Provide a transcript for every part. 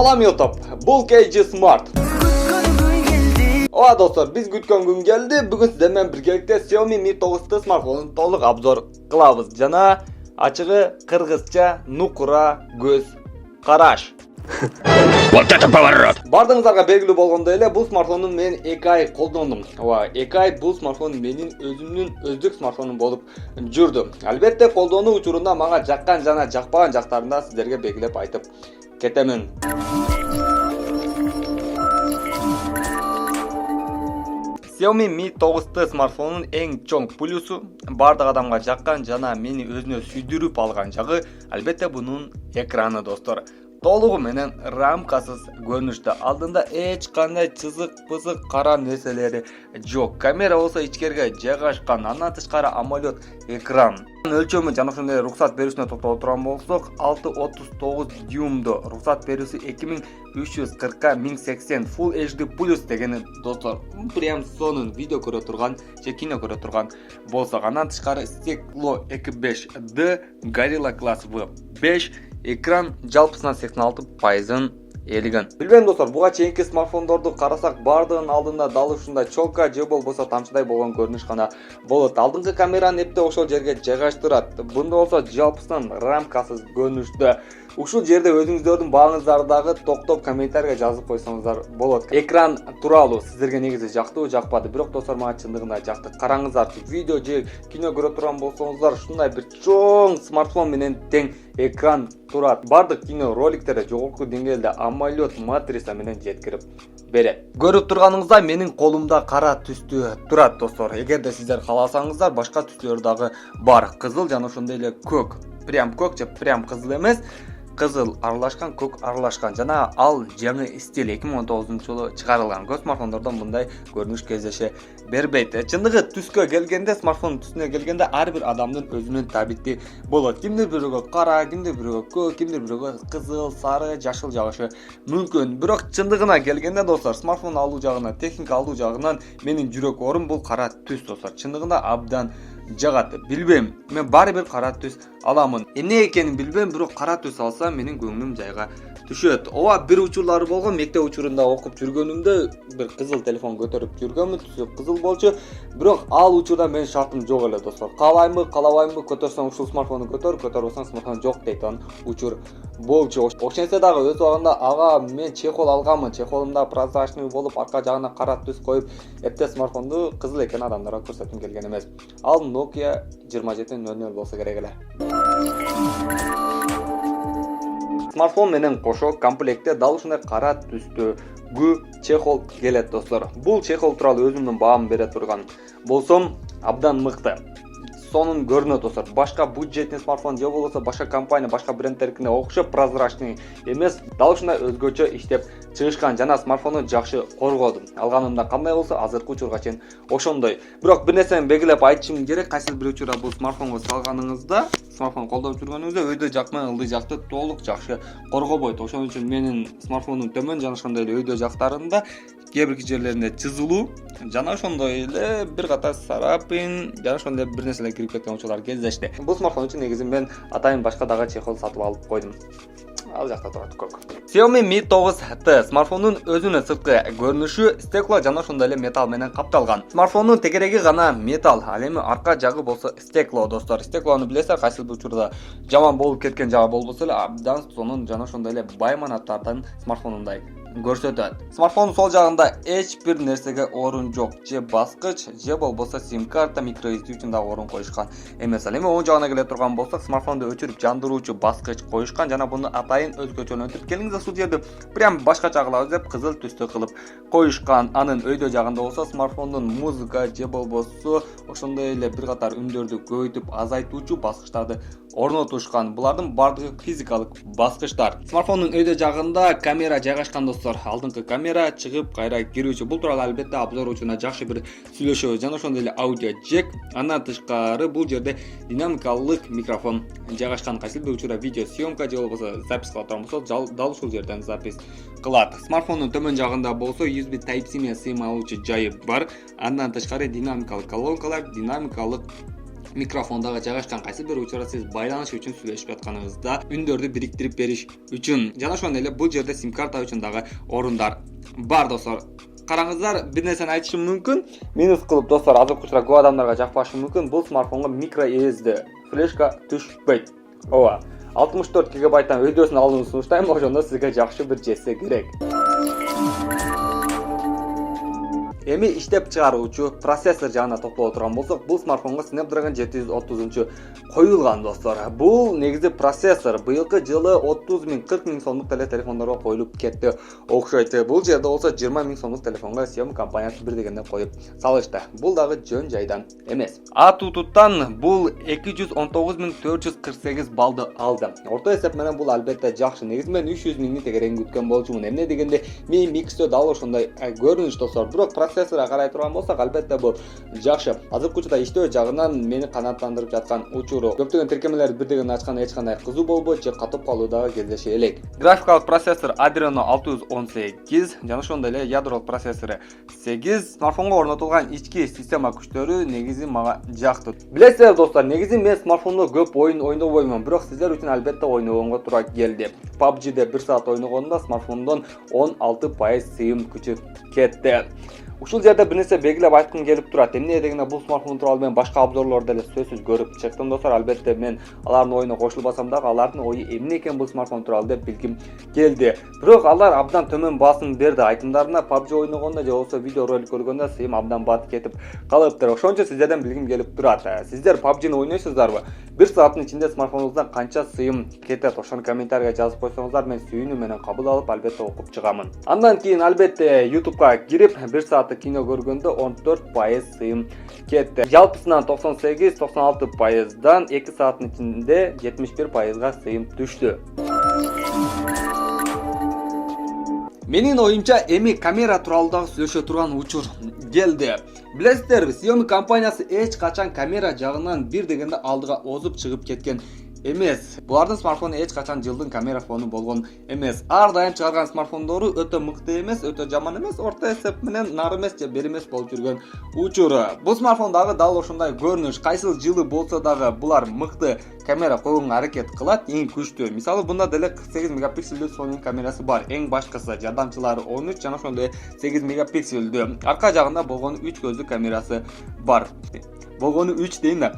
Салам YouTube, бұл KG Smart. Ооба достор, биз күткөн күн келди. Бүгүн сиздер менен биргеликте Xiaomi Mi 9T смартфонун толук обзор кылабыз. Жана ачыгы кыргызча нукура көз караш. Вот это поворот! Бардыгыңыздарга белгилүү болгондой эле, бул смартфонду мен 2 ай колдондум. Ооба, 2 ай бул смартфон менин өзүмдүн өздүк смартфонум болуп жүрдү. Албетте, колдонуу учурунда мага жаккан жана жакпаган жактарында сиздерге белгилеп айтып кетемин. Xiaomi Mi 9T смартфонунун эң чоң плюсу, бардык адамга жаккан жана мени өзүнө сүйдүрүп алган жагы албетте бунун экраны достор. Толугу менен рамкасыз көрүнүштө. Алдында эч кандай чызык-пызык кара нерселери жок. Камера болсо ичкерге жайгашкан, андан тышкары AMOLED экран. Өлчөмү жана ошондой руксат берүүсүнө токтолуп турган болсок, 6.39 дюймдо руксат берүүсү 2340x1080 Full HD Plus дегени достор. Прям сонун видео көрө турган же кино көрө турган болсок, андан тышкары стекло 2.5D Gorilla Glass V5 экран жалпысынан 86% элиген. Билбейм достор, буга чейинки смартфондорду карасак, бардыгынын алдында дал ушундай чолка же болбосо тамчыдай болгон көрүнүш гана болот. Алдыңкы камераны эпте ошол жерге жайгаштырат. Бунда болсо жалпысынан рамкасыз көрүнүштө. Ушул жерде өзүңүздөрдүн бааңыздардагы токтоп комментарийге жазып койсоңуздар болот. Экран тууралуу сиздерге негизи жактыбы, жакпады? Бирок достор, мага чындыгында жакты. Караңыздарчы, видео же кино көрө турган болсоңуздар, ушундай бир чоң смартфон менен тең экран турат. Бардык кино роликтерде жогорку деңгээлде AMOLED матрица менен жеткирип берет. Көрүп турганыңызда менин колумда кара түстүү турат достор. Эгерде сиздер кааласаңыздар, башка түстөр дагы бар. Кызыл жана ошондой эле көк. Прям көк же прям кызыл эмес. Кызыл аралашкан, көк аралашкан жана ал жаңы стиль 2019-жылы чыгарылган. Көз смартфондордон мындай көрүнүш кездеше бербейт. Чындыгы түскө келгенде, смартфон түсүнө келгенде ар бир адамдын өзүнүн табити болот. Кимдир бирөөгө кара, кимдир бирөөгө көк, кимдир бирөөгө кызыл, сары, жашыл жагышы мүмкүн. Бирок чындыгына келгенде достор, смартфон алуу жагынан, техника алуу жагынан менин жүрөк орун бул кара түс достор. Чындыгында абдан жагат. Билбейм, мен баары бир кара түс аламын. Эмне экенин билбейм, бирок кара түс алсам менин көңүлүм жайга түшөт. Ооба, бир учурлары болгон, мектеп учурунда окуп жүргөнүмдө бир кызыл телефон көтөрүп жүргөнмүн, түсү кызыл болчу. Бирок ал учурда менин шартым жок эле достор. Каалаймбы, каалабаймбы, көтөрсөң ушул смартфонду көтөрбөсөң смартфон жок дейтон учур болчу. Ошентсе дагы өз убагында ага мен чехол алганмын. Чехолумда прозрачный болуп, арка жагына кара түс коюп, эпте смартфонду кызыл экенин адамдарга көрсөткүм келген эмес. Ал Nokia 2700 болсо керек эле. Смартфон менен кошо комплектте дал ушундай кара түстөгү чехол келет достор. Бул чехол тууралуу өзүмдүн баамды бере турган болсом, абдан мыкты. Сонун көрүнөт достор. Башка бюджетный смартфон же болбосо башка компания, башка брендтерине окшоп прозрачный эмес, дал ушундай өзгөчө иштеп чыгышкан жана смартфонду жакшы коргоду. Алганымда кандай болсо, азыркы учурга чейин ошондой. Бирок бир нерсени белгилеп айтышым керек, кайсы бир учурда бул смартфонго салганыңызда, смартфон колдонуп жүргөнүңүздө өйдө жак менен ылдый жакты толук жакшы коргобойт. Ошон үчүн менин смартфондун төмөн жана ошондой эле өйдө жактарында кээ бир жерлеринде чызылуу жана ошондой эле бир катар сарапин жана ошондой бир нерселер кирип кеткен учурлар кездешти. Бул смартфон үчүн негизи мен атайын башка дагы чехол сатып алып койдум. Ал жакта турат көк. Xiaomi Mi 9T смартфонунун өзүнүн сырткы көрүнүшү стекло жана ошондой эле металл менен капталган. Смартфондун тегереги гана металл, ал эми арка жагы болсо стекло достор. Стеклону билесиздер, кайсы бир учурда жаман болуп кеткен жагы болбосо эле абдан сонун жана ошондой эле бай манаптардан смартфонундай көрсөтөт. Смартфондун сол жагында эч бир нерсеге орун жок. Же баскыч, же болбосо сим карта, микро SD үчүн да орун коюшкан эмес. Ал эми оң жагына келе турган болсок, смартфонду өчүрүп жандыруучу баскыч коюшкан жана буну атайын өзгөчөлөнтүрүп келиңиздер ушул жерди прям башкача кылабыз деп кызыл түстө кылып коюшкан. Анын өйдө жагында болсо смартфондун музыка же болбосо ошондой эле бир катар үндөрдү көбөйтүп азайтуучу баскычтарды орнотушкан. Булардын бардыгы физикалык баскычтар. Смартфондун өйдө жагында камера жайгашкан достор. Алдыңкы камера чыгып кайра кирүүчү. Бул тууралуу албетте обзор учуруна жакшы бир сүйлөшөбүз жана ошондой эле аудио джек. Андан тышкары бул жерде динамикалык микрофон жайгашкан. Кайсы бир учурда видео съемка же болбосо запись кыла турган болсо, дал ушул жерден запись кылат. Смартфондун төмөн жагында болсо USB Type-C менен сым алуучу жайы бар. Андан тышкары динамикалык колонкалар, динамикалык Микрофондагы жайгашкан кайсы бир учурда сиз байланыш үчүн сүйлөшүп атканыңызда үндөрдү бириктирип бериш үчүн жана ошондой эле бул жерде сим карта үчүн дагы орундар бар достор. Караңыздар, бир нерсени айтышым мүмкүн. Минус кылып достор, азыркы учурда көп адамдарга жакпашы мүмкүн. Бул смартфонго микро SD флешка түшпөйт. Ооба. 64 гигабайттан видеосун алууну сунуштайм, ошондо сизге жакшы бир жетсе керек. Эми иштеп чыгаруучу процессор жагына токтоло турган болсок, бул смартфонго Snapdragon 730 коюлган достор. Бул негизи процессор быйылкы жылы 30 000 40 000 сомдук телефондорго коюлуп кетти окшойт. Бул жерде болсо 20 000 сомдук телефонго Xiaomi компаниясы бир дегенде коюп салышты. Бул дагы жөн жайдан эмес. AnTuTu'дан бул 219 448 балды алды. Орто эсеп менен бул албетте жакшы. Негизи мен 300 000 тегерен күткөн болчумун. Эмне дегенде Mi Mix'te дал ошондой көрүнүш достор. Бирок процессорга карай турган болсак, албетте бул жакшы. Азыркы учурда иштөө жагынан мени канааттандырып жаткан учуру көптөгөн тиркемелерди бир дегенде ачкан эч кандай кызуу болбойт же катып калуу дагы кездеше элек. Графикалык процессор Adreno 618 жана ошондой эле ядролук процессору 8. Смартфонго орнотулган ички система күчтөрү негизи мага жакты. Билесиздер достор, негизи мен смартфондо көп оюн ойнобоймун, бирок сиздер үчүн албетте ойногонго туура келди. PUBG'де 1 саат ойногондо смартфондон 16% сыйым күчү кетти. Ушул жерде бир нерсе белгилеп айткым келип турат. Эмне дегенде бул смартфон тууралуу мен башка обзорлордо эле сөзсүз көрүп чыктым достор. Албетте мен алардын оюна кошулбасам дагы алардын ою эмне экен бул смартфон тууралуу деп билгим келди. Бирок алар абдан төмөн басым берди. Айтымдарына PUBG ойногондо же болбосо видео ролик көргөндө сыйым абдан бат кетип калыптыр. Ошон үчүн сиздерден билгим келип турат. Сиздер PUBG'ни ойнойсуздарбы? 1 сааттын ичинде смартфонуңуздан канча сыйым кетет? Ошону комментарийге жазып койсоңуздар, мен сүйүүнү менен кабыл алып албетте окуп чыгамын. Андан кийин албетте YouTube'га кирип 1 саатты кино көргөндө 14% сыйым кетти. Жалпысынан 98-96%дан 2 сааттын ичинде 71%га сыйым түштү. Менин оюмча эми камера тууралуу дагы сүйлөшө турган учур келди. Билесиздерби, Xiaomi компаниясы эч качан камера жагынан бир дегенде алдыга озуп чыгып кеткен эмес. Булардын смартфону эч качан жылдын камера фону болгон эмес. Ар дайым чыгарган смартфондору өтө мыкты эмес, өтө жаман эмес, орто эсеп менен нар эмес же бер эмес болуп жүргөн учуру. Бул смартфон дагы дал ошондой көрүнүш. Кайсыл жылы болсо дагы булар мыкты камера койгонго аракет кылат, эң күчтүү. Мисалы бунда деле 48 мегапикселдүү Sony камерасы бар. Эң башкысы жардамчылары 13 жана ошондой 8 мегапикселдүү. Арка жагында болгону 3 көздүү камерасы бар. Болгону 3 дейм да.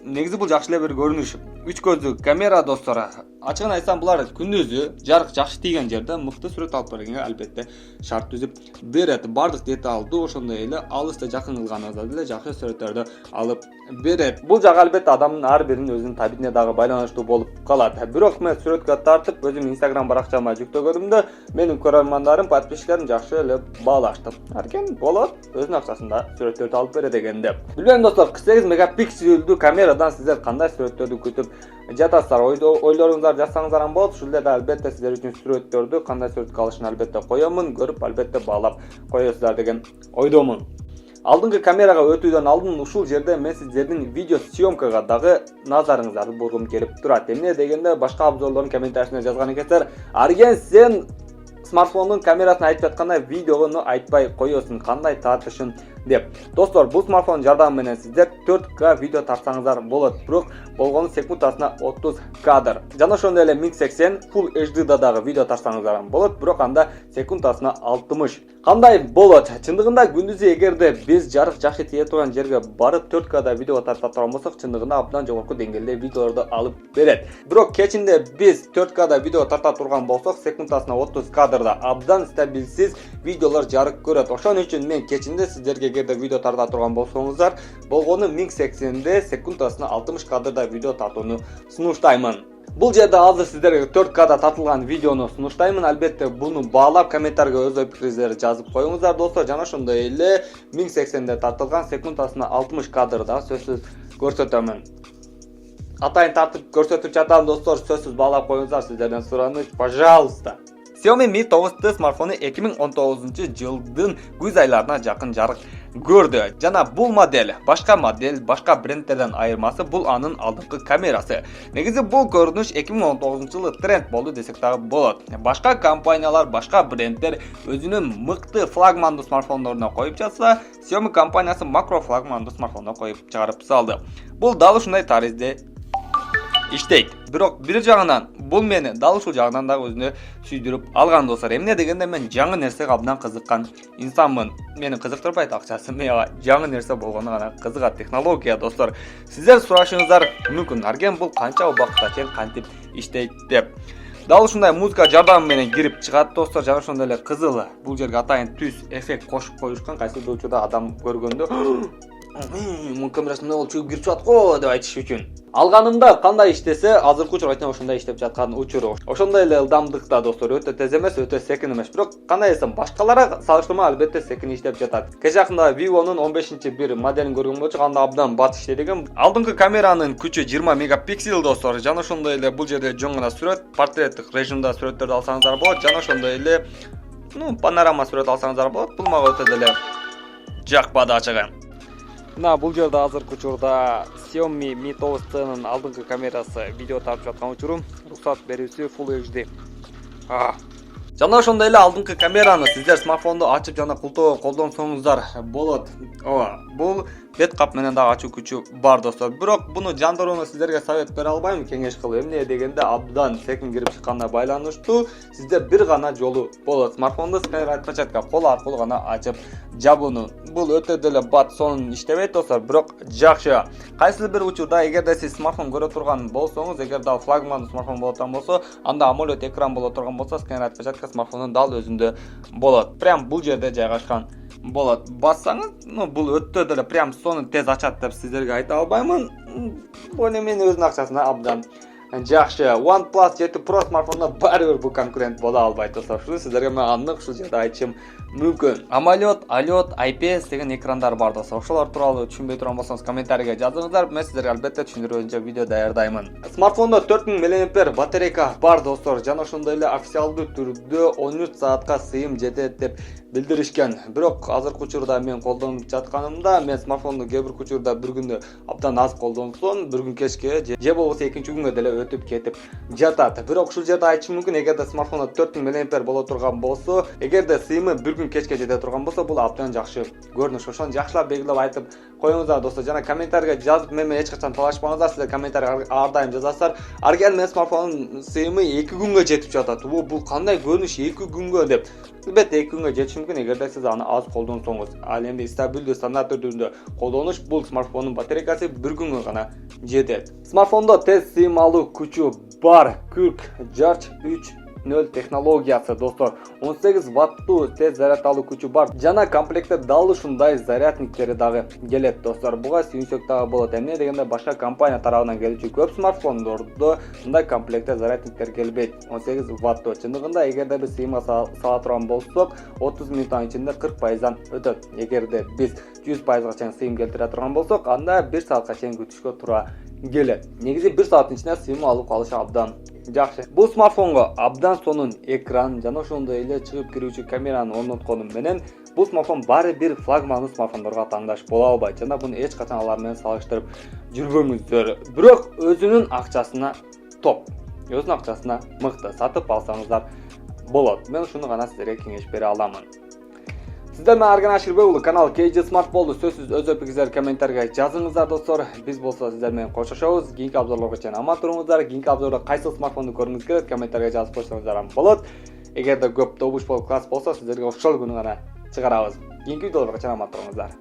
Негизи бул жакшы эле бир көрүнүш. 3 көздүү камера достор. Ачыгын айтсам, булар күндүзү жарык жакшы тийген жерде мыкты сүрөт алып бергенге албетте шарт түзүп берет. Бардык деталдуу, ошондой эле алыста жакын кылганыңызда деле жакшы сүрөттөрдү алып берет. Бул жагы албетте адамдын ар биринин өзүнүн табитине дагы байланыштуу болуп калат. Бирок мен сүрөткө тартып өзүм Instagram баракчама жүктөгөнүмдө менин көрөрмандарым, подписчиктерим жакшы эле баалашты. Аркен болот, өзүнүн акчасында сүрөттөрдү алып берет экен деп. Билбейм достор, 48 мегапикселдүү камерадан сиздер кандай сүрөттөрдү күтүп жатасыздар? Ойлоруңуздар жазсаңыздар болот. Ушул жерде албетте сиздер үчүн сүрөттөрдү кандай сүрөткө алышын албетте коёмун, көрүп албетте баалап коесуздар деген ойдомун. Алдыңкы камерага өтүүдөн алдын ушул жерде мен сиздердин видео съемкага дагы назарыңыздарды бургум келип турат. Эмне дегенде башка обзорлордун комментарийсине жазган экенсиздер, Арген сен смартфондун камерасын айтып жатканда видеону айтпай коесуң, кандай тартышың деп. Достор, бул смартфон жардамы менен сиздер 4К видео тартсаңыздар болот, бирок болгону секундасына 30 кадр. Жана ошондой эле 1080 Full HD дагы видео тартсаңыздар болот, бирок анда секундасына 60. Кандай болот? Чындыгында күндүзү эгерде биз жарык жакшы тие турган жерге барып 4Кда видео тарта турган болсок, чындыгында абдан жогорку деңгээлде видеолорду алып берет. Бирок кечинде биз 4Кда видео тарта турган болсок, секундасына 30 кадрда абдан стабилсиз видеолор жарык көрөт. Ошон үчүн мен кечинде сиздерге эгерде видео тарта турган болсоңуздар, болгону 1080де секундасына 60 кадрда видео тартууну сунуштаймын. Бул жерде азыр сиздерге 4Кда тартылган видеону сунуштаймын. Албетте буну баалап комментарийге өз ой пикириңиздерди жазып коюңуздар достор. Жана ошондой эле 1080де тартылган секундасына 60 кадрда сөзсүз көрсөтөмүн. Атайын тартып көрсөтүп жатам достор, сөзсүз баалап коюңуздар, сиздерден сураныч, пожалуйста. Xiaomi Mi 9T смартфону 2019 жылдын күз айларына жакын жарык көрді. Жана бул модель башка брендтерден айырмасы бул анын алдыңкы камерасы. Негизи бул көрүнүш 2019-жылы тренд болду десек дагы болот. Башка компаниялар, башка брендтер өзүнүн мыкты флагмандуу смартфондоруна коюп жатса, Xiaomi компаниясы макро флагмандуу смартфондо коюп чыгарып салды. Бул дал ушундай таризде иштейт. Бирок бир жагынан бул мени дал ушул жагынан дагы өзүнө сүйдүрүп алган достор. Эмне дегенде мен жаңы нерсеге абдан кызыккан инсанмын. Мени кызыктырбайт акчасы, мага жаңы нерсе болгону гана кызыгат технология достор. Сиздер сурашыңыздар мүмкүн, арген бул канча убакытта чейин кантип иштейт деп. Дал ушундай музыка жардамы менен кирип чыгат достор. Жана ошондой эле кызыл бул жерге атайын түс эффект кошуп коюшкан. Кайсы бир учурда адам көргөндө мун камерасында ол чыгып кирип чыгат го деп айтыш үчүн. Алганымда кандай иштесе, азыркы учур айтсам ошондой иштеп жаткан учур. Ошондой эле ылдамдыкта достор, өтө тез эмес, өтө секин эмес. Бирок кандай десем, башкаларга салыштырма албетте секин иштеп жатат. Кеч жакында Vivo'нун 15-бир моделин көргөн болчук, анда абдан бат иштеген. Алдыңкы камеранын күчү 20 мегапиксель достор. Жана ошондой эле бул жерде жөн гана сүрөт, портреттик режимде сүрөттөрдү алсаңыздар болот. Жана ошондой эле панорама сүрөт алсаңыздар болот. Бул мага өтө деле жакпады ачыгы. Мына бул жерде азыркы учурда Xiaomi Mi 9C'нын алдыңкы камерасы видео тартып жаткан учурум, рухсат берүүсү Full HD. Жана ошондой эле алдыңкы камераны сиздер смартфонду ачып жана колдонсоңуздар болот. Ооба, бул бет кап менен дагы ачуу күчү бар достор. Бирок буну жандырууну сиздерге совет бере албайм, кеңеш кылып. Эмне дегенде абдан секин кирип чыкканына байланыштуу сизде бир гана жолу болот. Смартфонду сканер отпечатка кол аркылуу гана ачып жабууну. Бул өтө деле бат сонун иштебейт достор, бирок жакшы. Кайсыл бир учурда эгерде сиз смартфон көрө турган болсоңуз, эгер дал флагмандуу смартфон боло турган болсо, анда AMOLED экран боло турган болсо, сканер отпечатка смартфондун дал өзүндө болот. Прям бул жерде жайгашкан болот. Бассаңыз, бул өтө деле прям сонун тез ачат деп сиздерге айта албаймын. Бул мен өзүнүн акчасына абдан жакшы. OnePlus 7 Pro смартфонуна баары бир бул конкурент боло албайт достор. Ушул сиздерге мен анык ушул жерде айтышым мүмкүн. AMOLED, OLED, IPS деген экрандар бар достор. Ошолор тууралуу түшүнбөй турган болсоңуз комментарийге жазыңыздар. Мен сиздерге албетте түшүндүрүүчү видео даярдаймын. Смартфондо 4000 мАh батарейка бар достор. Жана ошондой эле официалдуу түрдө 13 саатка сыйым жетет деп билдиришкен. Бирок азыркы учурда мен колдонуп жатканымда, мен смартфонду кээ бир учурда бир күндө абдан аз колдонсом, бир күн кечке же болбосо экинчи күнгө деле өтүп кетип жатат. Бирок ушул жерде айтышым мүмкүн, эгерде смартфондо 4000 мАh боло турган болсо, эгерде сыйымы бир күн кечке жете турган болсо, бул абдан жакшы көрүнүш. Ошону жакшылап белгилеп айтып коюңуздар достор. Жана комментарийге жазып менен эч качан талашпаңыздар. Сиздер комментарий ар дайым жазасыздар. Арген мен смартфонун сыйымы 2 күнгө жетип жатат. Бул кандай көрүнүш 2 күнгө деп. Албетте 2 күнгө жетиши мүмкүн, эгерде сиз аны аз колдонсоңуз. Ал эми стабилдүү стандарттуу түрдө колдонуш бул смартфондун батарейкасы 1 күнгө гана жетет. Смартфондо тез сыйым алуу күчү бар. Quick Charge 3.0 технологиясы достор. 18 ваттуу тез заряд алуу күчү бар. Жана комплектте дал ушундай зарядниктери дагы келет достор. Буга сүйүнсөк дагы болот. Эмне дегенде башка компания тарабынан келүүчү көп смартфондордо мындай комплектте зарядниктер келбейт. 18 ваттуу. Чындыгында эгерде биз сыйымга сала турган болсок, 30 мүнөттүн ичинде 40%дан өтөт. Эгерде биз 100%га чейин сыйым келтире турган болсок, анда 1 саатка чейин күтүшкө туура келет. Негизи 1 сааттын ичинде сыйым алып калышы абдан жакшы. Бул смартфонго абдан сонун экран жана ошондой эле чыгып кирүүчү камераны орнотконум менен бул смартфон баары бир флагмандуу смартфондорго тандаш боло албайт. Жана буну эч качан алар менен салыштырып жүрбөңүздөр. Бирок өзүнүн акчасына топ. Өзүнүн акчасына мыкты сатып алсаңыздар болот. Мен ушуну гана сиздерге кеңеш бере аламын. Сиздер менен Арген Аширбек уулу, канал KG Smart болду. Сөзсүз өз пикириңиздерди комментарийге жазыңыздар достор. Биз болсо сиздер менен коштошобуз. Кийинки обзорлорго чейин аман туруңуздар. Кийинки обзордо кайсы смартфонду көргүңүз келет, комментарийге жазып койсоңуздар болот. Эгерде көп добуш болуп класс болсо, сиздерге ошол күнү гана чыгарабыз. Кийинки видеолорго чейин аман туруңуздар.